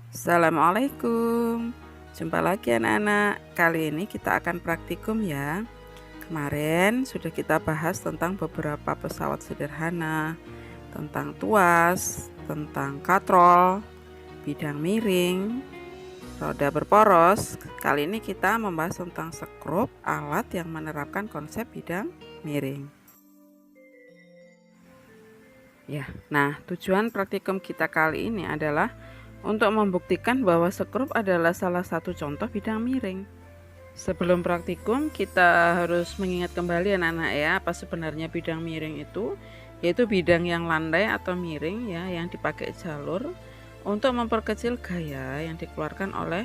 Assalamualaikum. Jumpa lagi anak-anak. Kali ini kita akan praktikum ya. Kemarin sudah kita bahas tentang beberapa pesawat sederhana, tentang tuas, tentang katrol, bidang miring, roda berporos. Kali ini kita membahas tentang skrup, alat yang menerapkan konsep bidang miring. Ya, nah tujuan praktikum kita kali ini adalah untuk membuktikan bahwa skrup adalah salah satu contoh bidang miring. Sebelum praktikum, kita harus mengingat kembali anak-anak ya, apa sebenarnya bidang miring itu, yaitu bidang yang landai atau miring ya, yang dipakai jalur untuk memperkecil gaya yang dikeluarkan oleh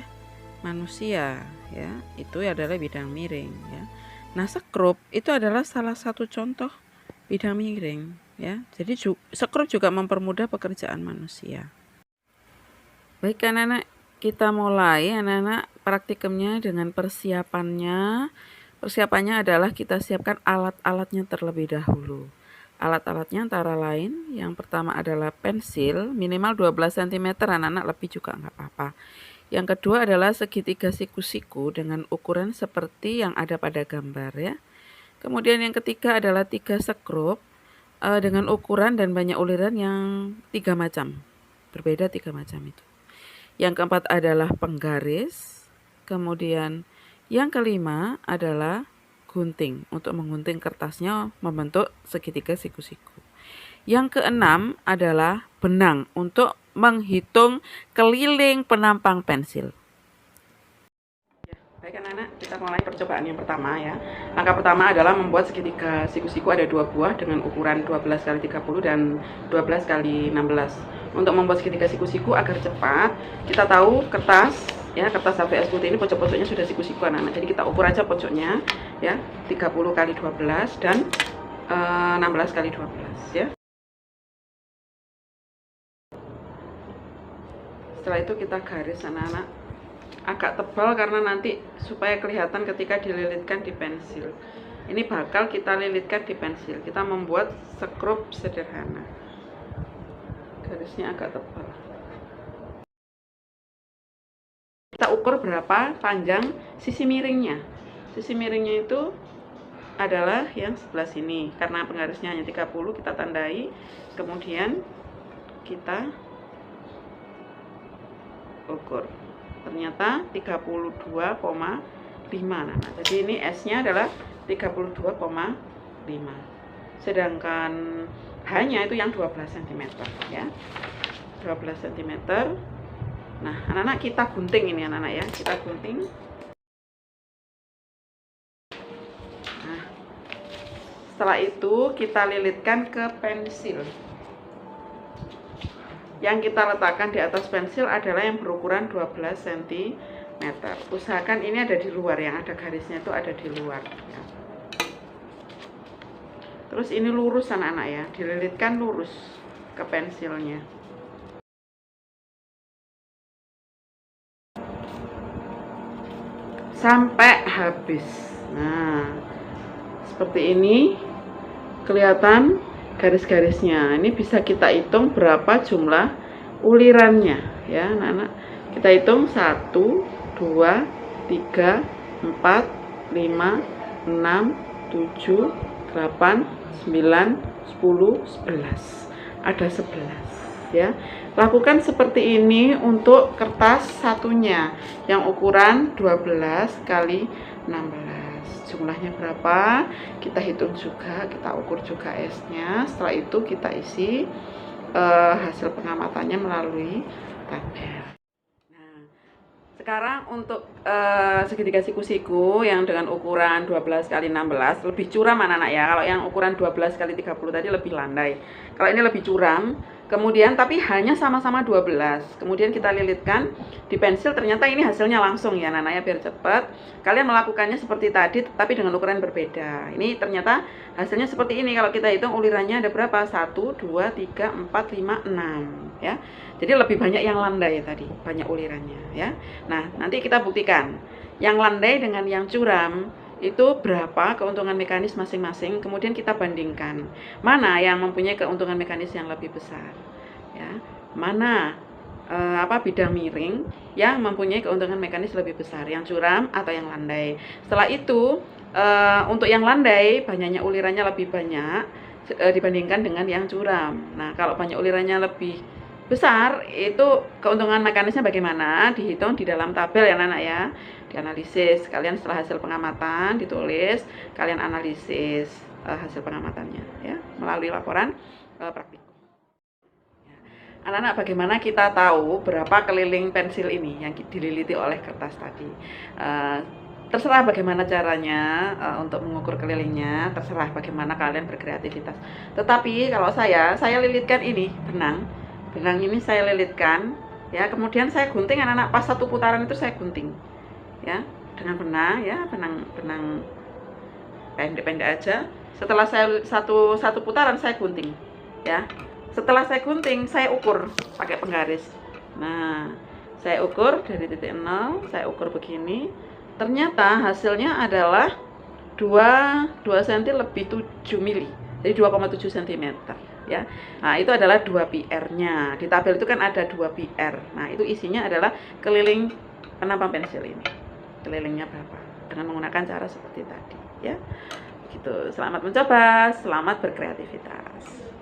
manusia ya, itu adalah bidang miring ya. Nah, skrup itu adalah salah satu contoh bidang miring ya. Jadi skrup juga mempermudah pekerjaan manusia. Baik anak-anak, kita mulai anak-anak praktikumnya dengan persiapannya. Persiapannya adalah kita siapkan alat-alatnya terlebih dahulu. Alat-alatnya antara lain, yang pertama adalah pensil, minimal 12 cm, anak-anak lebih juga nggak apa-apa. Yang kedua adalah segitiga siku-siku dengan ukuran seperti yang ada pada gambar ya. Kemudian yang ketiga adalah 3 skrup dengan ukuran dan banyak uliran yang 3 macam. Berbeda 3 macam itu. Yang keempat adalah penggaris. Kemudian yang kelima adalah gunting untuk menggunting kertasnya membentuk segitiga siku-siku. Yang keenam adalah benang untuk menghitung keliling penampang pensil. Baik anak-anak, kita mulai percobaan yang pertama ya. Langkah pertama adalah membuat segitiga siku-siku, ada 2 buah dengan ukuran 12 x 30 dan 12 x 16. Untuk membuat segitiga siku-siku agar cepat, kita tahu kertas ya, kertas HVS putih ini pojok-pojoknya sudah siku-siku anak-anak. Jadi kita ukur aja pojoknya ya, 30 x 12 dan 16 x 12 ya. Setelah itu kita garis anak-anak, agak tebal karena nanti supaya kelihatan ketika dililitkan di pensil. Ini bakal kita lilitkan di pensil. Kita membuat skrup sederhana. Garisnya agak tebal. Kita ukur berapa panjang sisi miringnya. Sisi miringnya itu adalah yang sebelah sini. Karena penggarisnya hanya 30, kita tandai. Kemudian kita ukur. Ternyata 32,5. Nah, jadi ini S-nya adalah 32,5. Sedangkan H-nya itu yang 12 cm ya. 12 cm. Nah, anak-anak kita gunting ini anak-anak ya. Kita gunting. Nah, setelah itu kita lilitkan ke pensil. Yang kita letakkan di atas pensil adalah yang berukuran 12 cm. Usahakan ini ada di luar, yang ada garisnya itu ada di luar ya. Terus ini lurus anak-anak ya, dililitkan lurus ke pensilnya. Sampai habis. Nah, seperti ini kelihatan garis-garisnya. Ini bisa kita hitung berapa jumlah ulirannya ya anak-anak. Kita hitung 1, 2, 3, 4, 5, 6, 7, 8, 9, 10, 11. Ada 11 ya. Lakukan seperti ini untuk kertas satunya yang ukuran 12 kali 16. Jumlahnya berapa? Kita hitung juga, kita ukur juga S-nya. Setelah itu kita isi hasil pengamatannya melalui tabel. Nah, sekarang untuk segitiga siku-siku yang dengan ukuran 12 kali 16 lebih curam anak-anak ya. Kalau yang ukuran 12 kali 30 tadi lebih landai. Kalau ini lebih curam. Kemudian tapi hanya sama-sama 12. Kemudian kita lilitkan di pensil, ternyata ini hasilnya langsung ya anak-anak ya, biar cepat. Kalian melakukannya seperti tadi tapi dengan ukuran berbeda. Ini ternyata hasilnya seperti ini. Kalau kita hitung ulirannya ada berapa? 1, 2, 3, 4, 5, 6 ya. Jadi lebih banyak yang landai tadi, banyak ulirannya ya. Nah, nanti kita buktikan yang landai dengan yang curam itu berapa keuntungan mekanis masing-masing, kemudian kita bandingkan mana yang mempunyai keuntungan mekanis yang lebih besar ya, mana bidang miring yang mempunyai keuntungan mekanis lebih besar, yang curam atau yang landai. Setelah itu untuk yang landai banyaknya ulirannya lebih banyak dibandingkan dengan yang curam. Nah, kalau banyak ulirannya lebih besar, itu keuntungan mekanisnya bagaimana? Dihitung di dalam tabel ya anak ya, dianalisis. Kalian setelah hasil pengamatan ditulis, kalian analisis hasil pengamatannya ya melalui laporan praktikum. Anak-anak, bagaimana kita tahu berapa keliling pensil ini yang dililiti oleh kertas tadi? Terserah bagaimana caranya untuk mengukur kelilingnya, terserah bagaimana kalian berkreativitas. Tetapi kalau saya lilitkan ini benang ini saya lilitkan, ya. Kemudian saya gunting anak-anak, pas satu putaran itu saya gunting, ya, dengan benang, ya, benang pendek-pendek aja. Setelah saya satu putaran saya gunting, ya. Setelah saya gunting, saya ukur pakai penggaris. Nah, saya ukur dari titik 0, saya ukur begini. Ternyata hasilnya adalah 2 cm lebih 7 mili. Jadi 2,7 cm, ya. Nah, itu adalah 2 PR-nya. Di tabel itu kan ada 2 PR. Nah, itu isinya adalah keliling penampang pensil ini. Kelilingnya berapa? Dengan menggunakan cara seperti tadi, ya. Gitu. Selamat mencoba, selamat berkreativitas.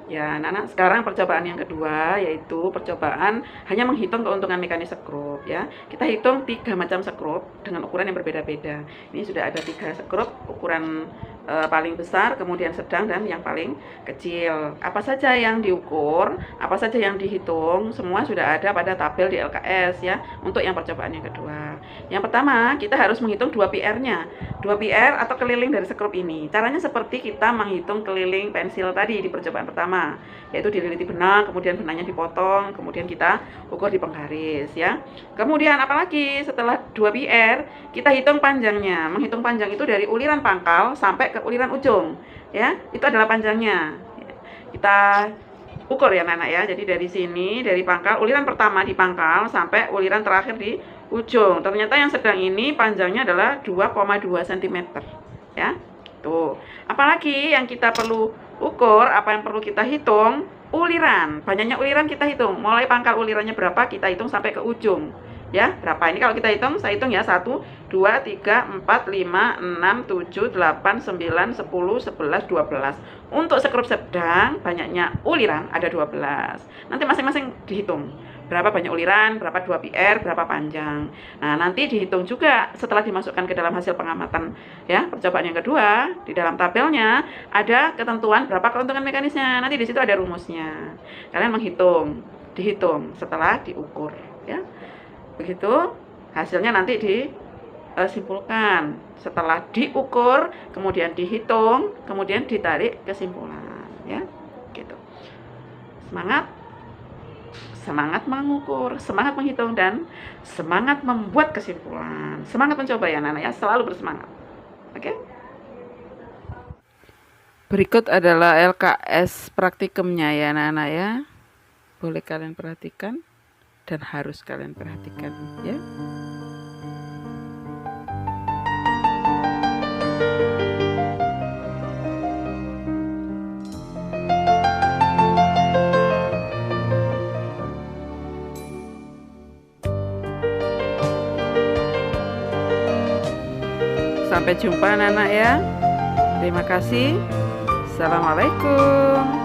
Ya, anak-anak, sekarang percobaan yang kedua yaitu percobaan hanya menghitung keuntungan mekanis skrup, ya. Kita hitung 3 macam skrup dengan ukuran yang berbeda-beda. Ini sudah ada 3 skrup ukuran paling besar, kemudian sedang, dan yang paling kecil. Apa saja yang diukur, apa saja yang dihitung, semua sudah ada pada tabel di LKS, ya, untuk yang percobaan yang kedua. Yang pertama, kita harus menghitung 2 PR-nya. 2 PR atau keliling dari skrup ini. Caranya seperti kita menghitung keliling pensil tadi di percobaan pertama, yaitu dililiti benang, kemudian benangnya dipotong, kemudian kita ukur di penggaris, ya. Kemudian apalagi setelah 2 PR, kita hitung panjangnya. Menghitung panjang itu dari uliran pangkal sampai ke uliran ujung, ya. Itu adalah panjangnya. Kita ukur ya anak-anak, ya. Jadi dari sini, dari pangkal, uliran pertama di pangkal sampai uliran terakhir di ujung. Ternyata yang sedang ini panjangnya adalah 2,2 cm, ya. Tuh. Apalagi yang kita perlu ukur, apa yang perlu kita hitung? Uliran. Banyaknya uliran kita hitung. Mulai pangkal ulirannya berapa, kita hitung sampai ke ujung. Ya, berapa ini kalau kita hitung? Saya hitung ya, 1, 2, 3, 4, 5, 6, 7, 8, 9, 10, 11, 12. Untuk skrup sedang, banyaknya uliran ada 12. Nanti masing-masing dihitung. Berapa banyak uliran, berapa 2 PR, berapa panjang. Nah, nanti dihitung juga setelah dimasukkan ke dalam hasil pengamatan, ya. Percobaan yang kedua, di dalam tabelnya ada ketentuan berapa keuntungan mekanisnya. Nanti di situ ada rumusnya. Kalian menghitung, dihitung setelah diukur, ya. Begitu hasilnya nanti disimpulkan setelah diukur, kemudian dihitung, kemudian ditarik kesimpulan, ya. Gitu. Semangat mengukur, semangat menghitung, dan semangat membuat kesimpulan. Semangat mencoba ya anak-anak, ya, selalu bersemangat. Oke? Berikut adalah LKS praktikumnya ya anak-anak, ya. Boleh kalian perhatikan dan harus kalian perhatikan, ya. Sampai jumpa anak-anak, ya. Terima kasih. Assalamualaikum.